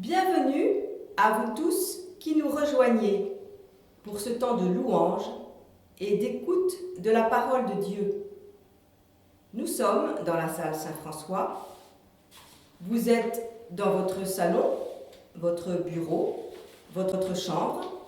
Bienvenue à vous tous qui nous rejoignez pour ce temps de louange et d'écoute de la parole de Dieu. Nous sommes dans la salle Saint-François. Vous êtes dans votre salon, votre bureau, votre chambre.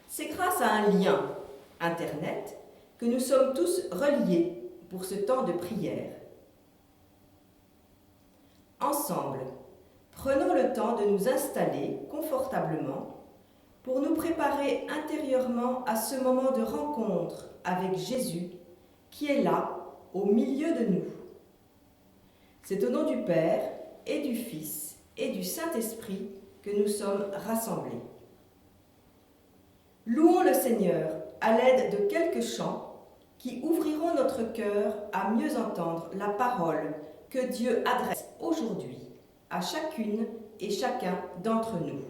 C'est grâce à un lien Internet que nous sommes tous reliés pour ce temps de prière. Ensemble, prenons le temps de nous installer confortablement pour nous préparer intérieurement à ce moment de rencontre avec Jésus qui est là, au milieu de nous. C'est au nom du Père et du Fils et du Saint-Esprit que nous sommes rassemblés. Louons le Seigneur à l'aide de quelques chants qui ouvriront notre cœur à mieux entendre la parole que Dieu adresse aujourd'hui à chacune et chacun d'entre nous.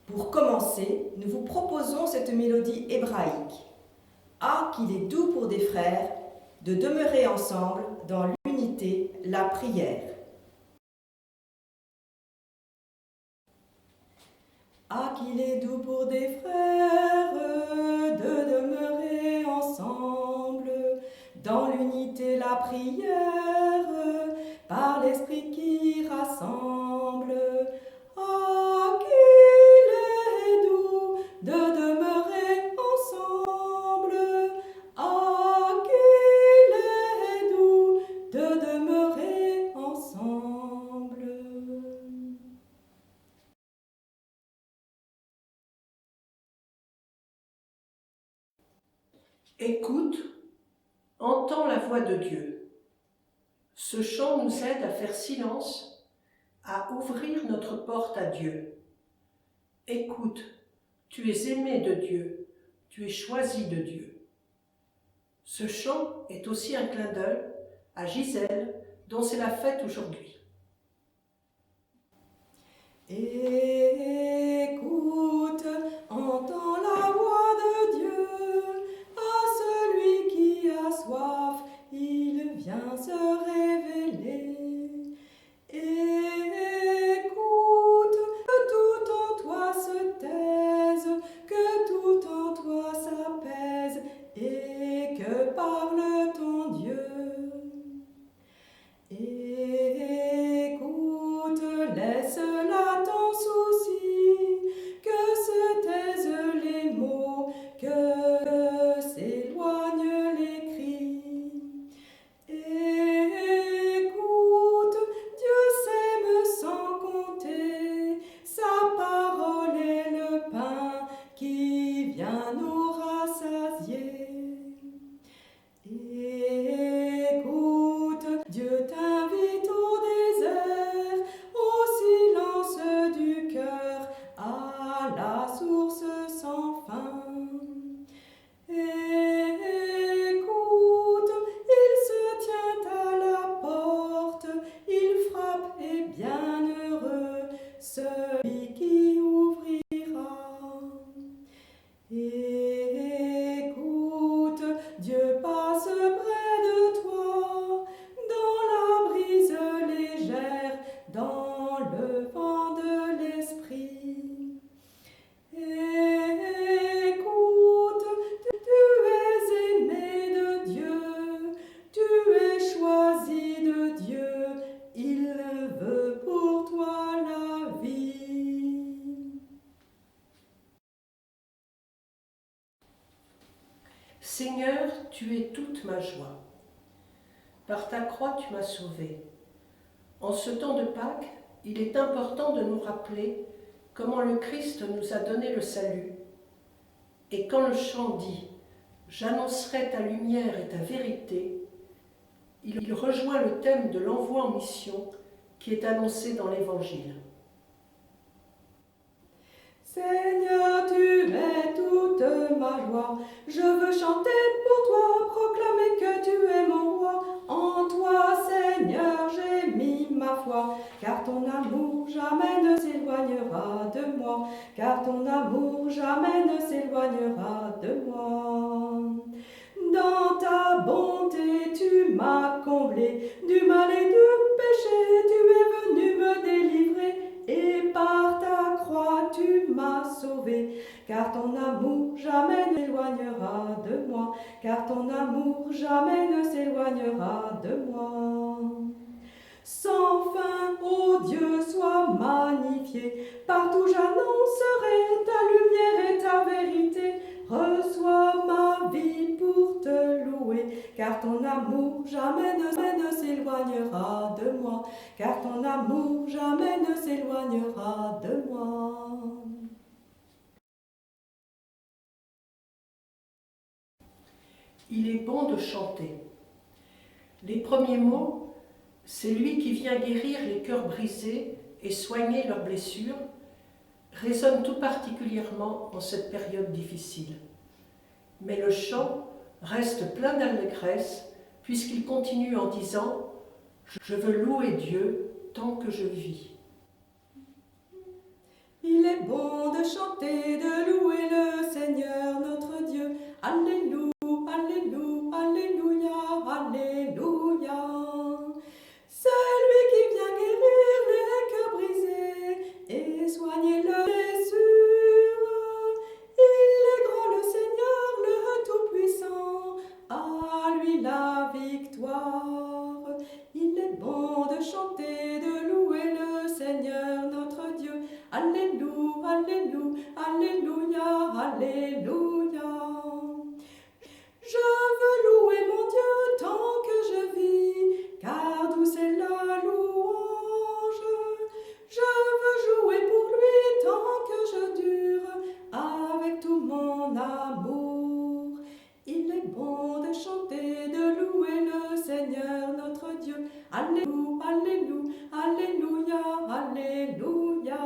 Pour commencer, nous vous proposons cette mélodie hébraïque. Ah, qu'il est doux pour des frères de demeurer ensemble dans l'unité, la prière. Ah, qu'il est doux pour des frères de demeurer ensemble dans l'unité, la prière, par l'Esprit qui rassemble. Ah, qu'il est doux de demeurer ensemble. Ah, qu'il est doux de demeurer ensemble. Écoute, entends la voix de Dieu. Ce chant nous aide à faire silence, à ouvrir notre porte à Dieu. Écoute, tu es aimé de Dieu, tu es choisi de Dieu. Ce chant est aussi un clin d'œil à Gisèle, dont c'est la fête aujourd'hui. Écoute, entends la voix de Dieu, à celui qui a soif, il vient se révéler. Écoute, que tout en toi se taise, que tout en toi s'apaise, et que parle ton Dieu. Écoute, laisse là ton souci, que se taisent les mots, que s'éloignent les cris. Écoute, Dieu s'aime sans compter, sa parole est le pain qui vient nous rassasier. Écoute, Dieu t'invite au désert, au silence du cœur, à la source sans fin. Écoute, il se tient à la porte, il frappe et bienheureux celui qui ouvrira. Écoute, Dieu passe près de toi, dans la brise légère, dans le vent de l'esprit. Écoute, tu es aimé de Dieu, tu es choisi de Dieu, il veut pour toi la vie. Seigneur, tu es toute ma joie. Par ta croix, tu m'as sauvé. En ce temps de Pâques, il est important de nous rappeler comment le Christ nous a donné le salut. Et quand le chant dit « J'annoncerai ta lumière et ta vérité », il rejoint le thème de l'envoi en mission qui est annoncé dans l'Évangile. Seigneur, tu es toute ma joie, je veux chanter pour toi, proclamer que tu es mon roi. En toi, Seigneur, j'ai mis ma foi, car ton amour jamais ne s'éloignera de moi, car ton amour jamais ne s'éloignera de moi. Dans ta bonté, tu m'as comblé, du mal et du péché, tu et par ta croix tu m'as sauvé, car ton amour jamais ne s'éloignera de moi, car ton amour jamais ne s'éloignera de moi. Sans fin, ô Dieu, sois magnifié, partout j'annoncerai ta lumière et ta vérité. Reçois ma vie pour te louer, car ton amour jamais ne s'éloignera de moi, car ton amour jamais ne s'éloignera de moi. Il est bon de chanter. Les premiers mots, c'est lui qui vient guérir les cœurs brisés et soigner leurs blessures, résonnent tout particulièrement en cette période difficile. Mais le chant reste plein d'allégresse puisqu'il continue en disant « Je veux louer Dieu tant que je vis ». Il est bon de chanter, de louer le Seigneur notre Dieu. Alléluia, alléluia, alléluia, alléluia. C'est lui qui vient guérir les cœurs brisés et soigner leurs blessures. Il est grand le Seigneur, le Tout-Puissant, à lui la victoire. Il est bon de chanter, de louer le Seigneur notre Dieu. Alléluia, alléluia, alléluia, alléluia. Je veux louer mon Dieu tant que je vis, car douce est la louange. Je veux jouer pour lui tant que je dure, avec tout mon amour. Il est bon de chanter, de louer le Seigneur notre Dieu. Alléluia, alléluia, alléluia, alléluia.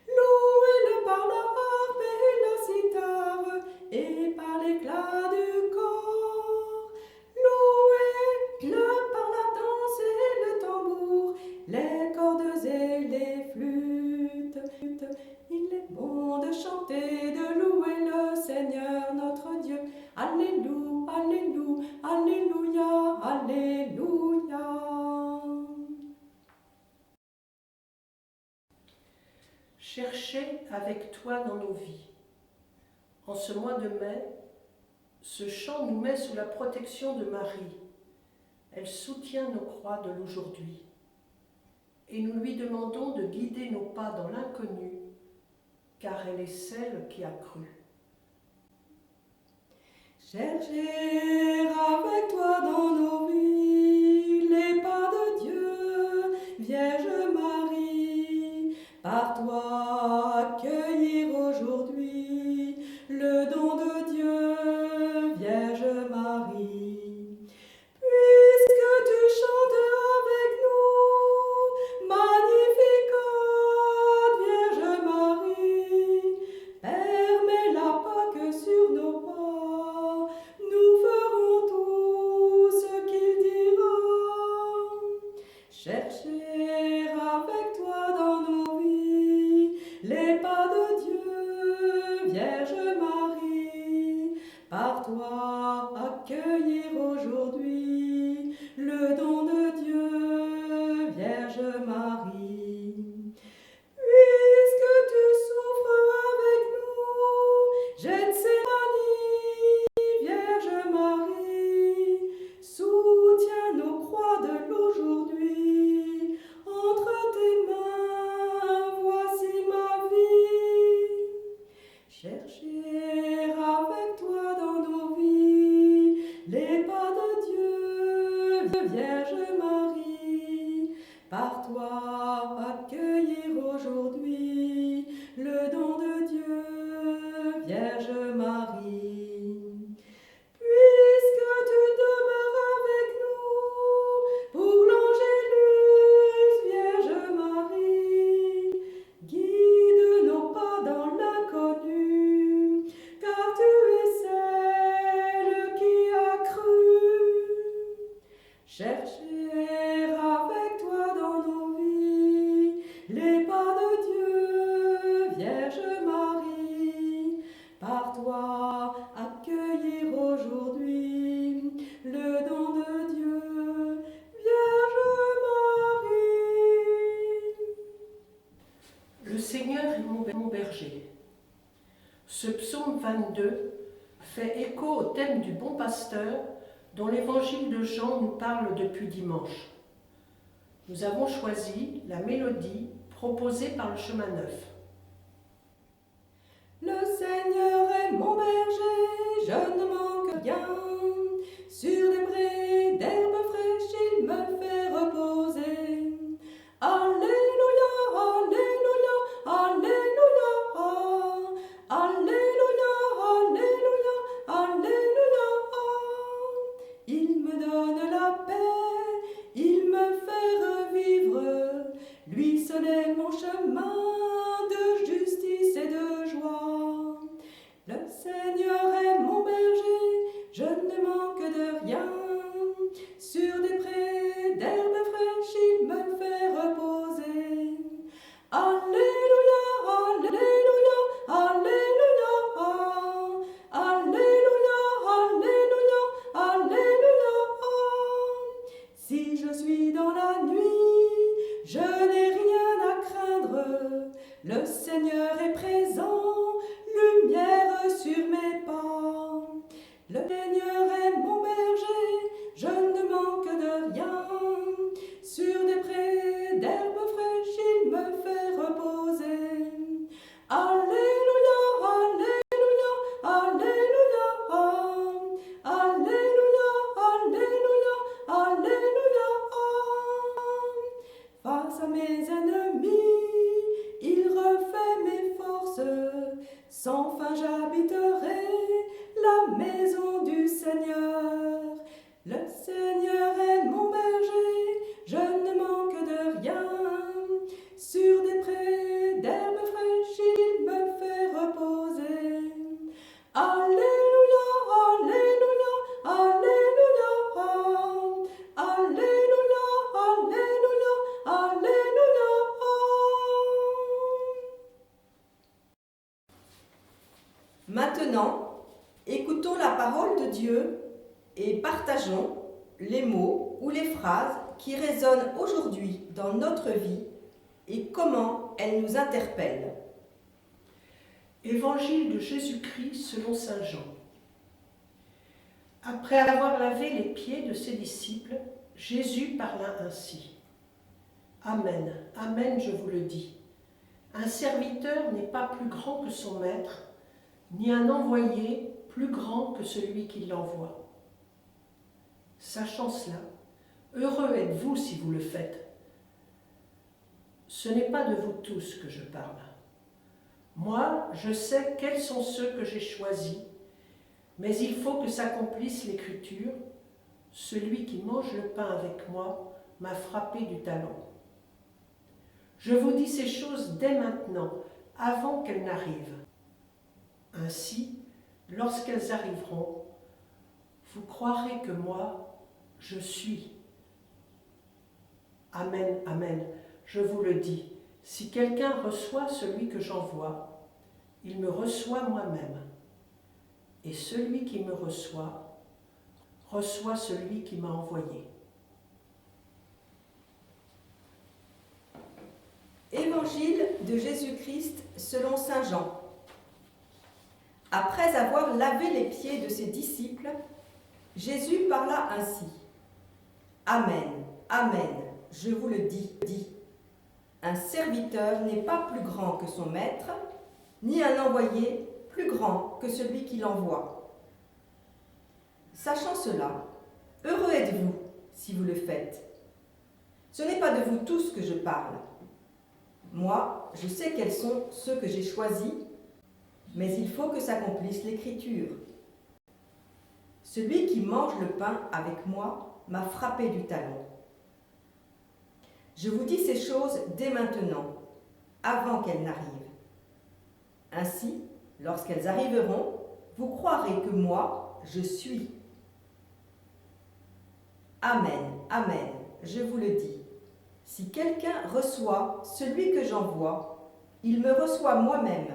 Louez-le par la harpe et la cithare et par l'éclat du corps. Louez-le par la danse et le tambour, les cordes et les flûtes. Il est bon de chanter, de louer le Seigneur notre Dieu. Alléluia, alléluia, alléluia, alléluia. Chercher avec toi dans nos vies. En ce mois de mai, ce chant nous met sous la protection de Marie. Elle soutient nos croix de l'aujourd'hui. Et nous lui demandons de guider nos pas dans l'inconnu, car elle est celle qui a cru. Chercher avec toi dans nos vies les pas de Dieu, Vierge Marie, par toi accueillir aujourd'hui le don de Dieu, Vierge Marie. Puisque tu chantes avec nous, Magnificat, Vierge Marie, permets la Pâque sur nos pas, nous ferons tout ce qu'il dira. Chercher avec toi dans nos vies les pas de Dieu, Vierge Marie, par toi accueillir aujourd'hui le don de Dieu, Vierge Marie. Puisque tu souffres avec nous, Gethsémani, Vierge Marie, soutiens nos croix de l'aujourd'hui. Entre tes mains, voici ma vie. Chercher avec toi dans nos vies les pas de Dieu, Vierge Marie, par toi accueillir aujourd'hui le don de Dieu, Vierge Marie. Puisque tu demeures avec nous pour l'Angélus, Vierge Marie, guide nos pas dans l'inconnu, car tu es celle qui a cru. Chercher avec toi dans nos vies 22 fait écho au thème du bon pasteur dont l'évangile de Jean nous parle depuis dimanche. Nous avons choisi la mélodie proposée par le chemin neuf. Le Seigneur est mon berger, je ne manque rien. Sur des prés d'herbes fraîches, il me fait reposer. Alléluia, alléluia, alléluia. Alléluia, alléluia, alléluia. Il me donne la paix, il me fait revivre. Lui seul est mon chemin de justice et de joie. Le Seigneur est mon berger, je ne manque de rien. Sur des prés d'herbes fraîches, il me fait reposer. Alléluia, alléluia, alléluia. Alléluia, alléluia, alléluia. Si je suis dans la nuit, je n'ai rien à craindre. Le Seigneur est présent, lumière sur mes pas. Le Seigneur est mon berger, je ne manque de rien. Sur des prés d'herbes fraîches, il me fait reposer. Alléluia, alléluia, alléluia. Alléluia, alléluia, alléluia. Face à mes ennemis, il refait mes forces. Sans fin j'habiterai la maison du Seigneur. Le Seigneur est mon berger, je ne manque de rien. Sur des prés d'herbes fraîches, il me fait reposer. Alléluia, alléluia, alléluia. Alléluia, alléluia, alléluia. Maintenant, écoutons la parole de Dieu et partageons les mots ou les phrases qui résonnent aujourd'hui dans notre vie et comment elles nous interpellent. Évangile de Jésus-Christ selon saint Jean. Après avoir lavé les pieds de ses disciples, Jésus parla ainsi. Amen, amen, je vous le dis. Un serviteur n'est pas plus grand que son maître, ni un envoyé plus grand que celui qui l'envoie. Sachant cela, heureux êtes-vous si vous le faites. Ce n'est pas de vous tous que je parle. Moi, je sais quels sont ceux que j'ai choisis, mais il faut que s'accomplisse l'Écriture. Celui qui mange le pain avec moi m'a frappé du talon. Je vous dis ces choses dès maintenant, avant qu'elles n'arrivent. Ainsi, lorsqu'elles arriveront, vous croirez que moi, je suis. Amen, amen, je vous le dis, si quelqu'un reçoit celui que j'envoie, il me reçoit moi-même. Et celui qui me reçoit, reçoit celui qui m'a envoyé. Évangile de Jésus-Christ selon saint Jean. Après avoir lavé les pieds de ses disciples, Jésus parla ainsi. Amen, amen, je vous le dis. Un serviteur n'est pas plus grand que son maître, ni un envoyé plus grand que celui qui l'envoie. Sachant cela, heureux êtes-vous si vous le faites. Ce n'est pas de vous tous que je parle. Moi, je sais quels sont ceux que j'ai choisis, mais il faut que s'accomplisse l'Écriture. Celui qui mange le pain avec moi m'a frappé du talon. Je vous dis ces choses dès maintenant, avant qu'elles n'arrivent. Ainsi, lorsqu'elles arriveront, vous croirez que moi, je suis. Amen, amen, je vous le dis. Si quelqu'un reçoit celui que j'envoie, il me reçoit moi-même.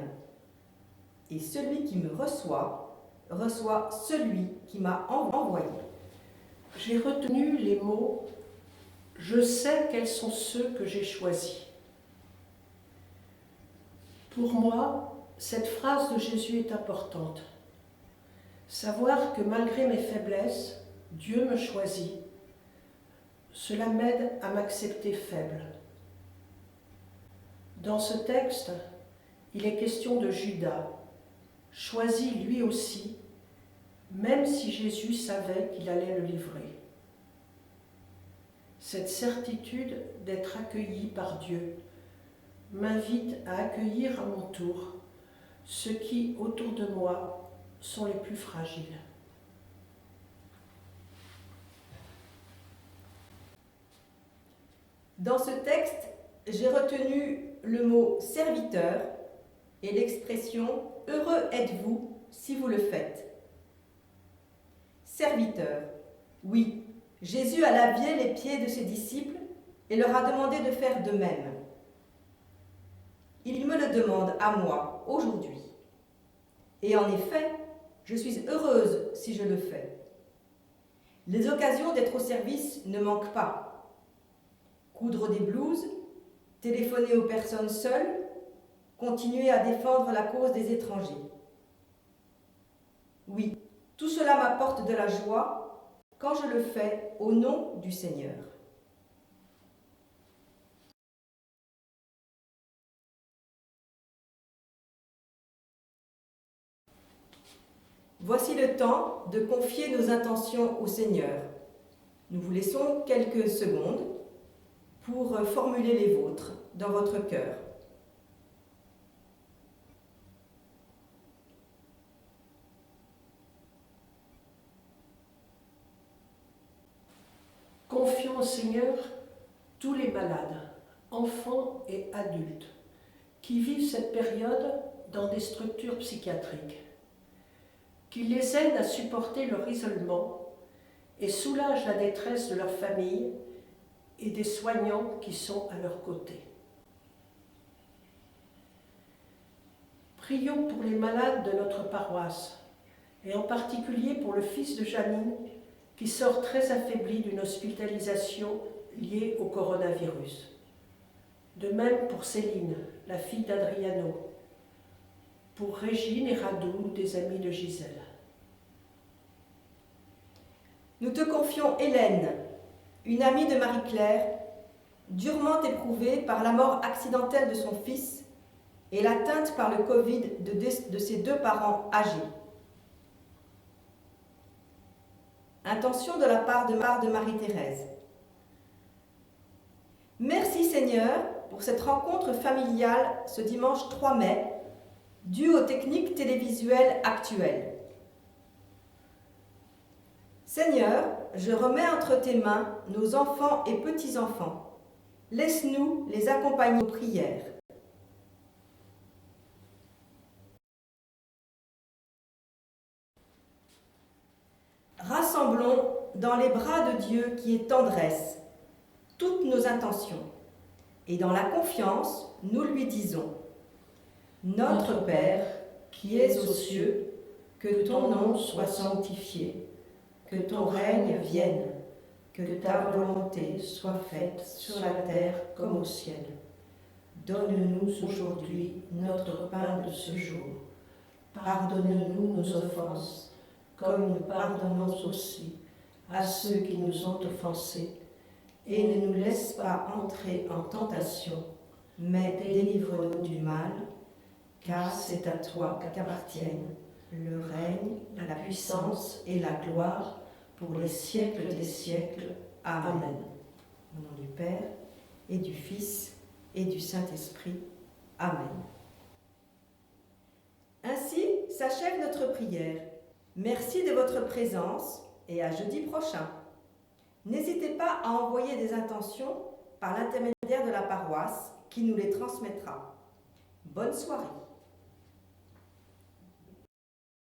Et celui qui me reçoit, reçoit celui qui m'a envoyé. J'ai retenu les mots « Je sais quels sont ceux que j'ai choisis ». Pour moi, Cette phrase de Jésus est importante. Savoir que malgré mes faiblesses, Dieu me choisit, cela m'aide à m'accepter faible. Dans ce texte, il est question de Judas, choisi lui aussi, même si Jésus savait qu'il allait le livrer. Cette certitude d'être accueilli par Dieu m'invite à accueillir à mon tour ceux qui, autour de moi, sont les plus fragiles. Dans ce texte, j'ai retenu le mot serviteur et l'expression « heureux êtes-vous si vous le faites ». Serviteur, oui, Jésus a lavé les pieds de ses disciples et leur a demandé de faire de même. Il me le demande à moi aujourd'hui. Et en effet, je suis heureuse si je le fais. Les occasions d'être au service ne manquent pas. Coudre des blouses, téléphoner aux personnes seules, continuer à défendre la cause des étrangers. Oui, tout cela m'apporte de la joie quand je le fais au nom du Seigneur. Voici le temps de confier nos intentions au Seigneur. Nous vous laissons quelques secondes pour formuler les vôtres dans votre cœur. Confions au Seigneur tous les malades, enfants et adultes, qui vivent cette période dans des structures psychiatriques, qui les aident à supporter leur isolement et soulagent la détresse de leur famille et des soignants qui sont à leur côté. Prions pour les malades de notre paroisse, et en particulier pour le fils de Janine, qui sort très affaibli d'une hospitalisation liée au coronavirus. De même pour Céline, la fille d'Adriano, pour Régine et Radou, des amis de Gisèle. Nous te confions Hélène, une amie de Marie-Claire, durement éprouvée par la mort accidentelle de son fils et l'atteinte par le Covid de ses deux parents âgés. Intention de la part de Marie-Thérèse. Merci Seigneur pour cette rencontre familiale ce dimanche 3 mai, due aux techniques télévisuelles actuelles. Seigneur, je remets entre tes mains nos enfants et petits-enfants. Laisse-nous les accompagner aux prières. Rassemblons dans les bras de Dieu qui est tendresse toutes nos intentions et dans la confiance, nous lui disons: Notre Père, qui es aux cieux, que ton nom soit sanctifié, que ton règne vienne, que ta volonté soit faite sur la terre comme au ciel. Donne-nous aujourd'hui notre pain de ce jour. Pardonne-nous nos offenses, comme nous pardonnons aussi à ceux qui nous ont offensés. Et ne nous laisse pas entrer en tentation, mais délivre-nous du mal, car c'est à toi qu'appartiennent le règne, la puissance et la gloire pour les siècles des siècles. Amen. Au nom du Père, et du Fils, et du Saint-Esprit. Amen. Ainsi s'achève notre prière. Merci de votre présence et à jeudi prochain. N'hésitez pas à envoyer des intentions par l'intermédiaire de la paroisse qui nous les transmettra. Bonne soirée.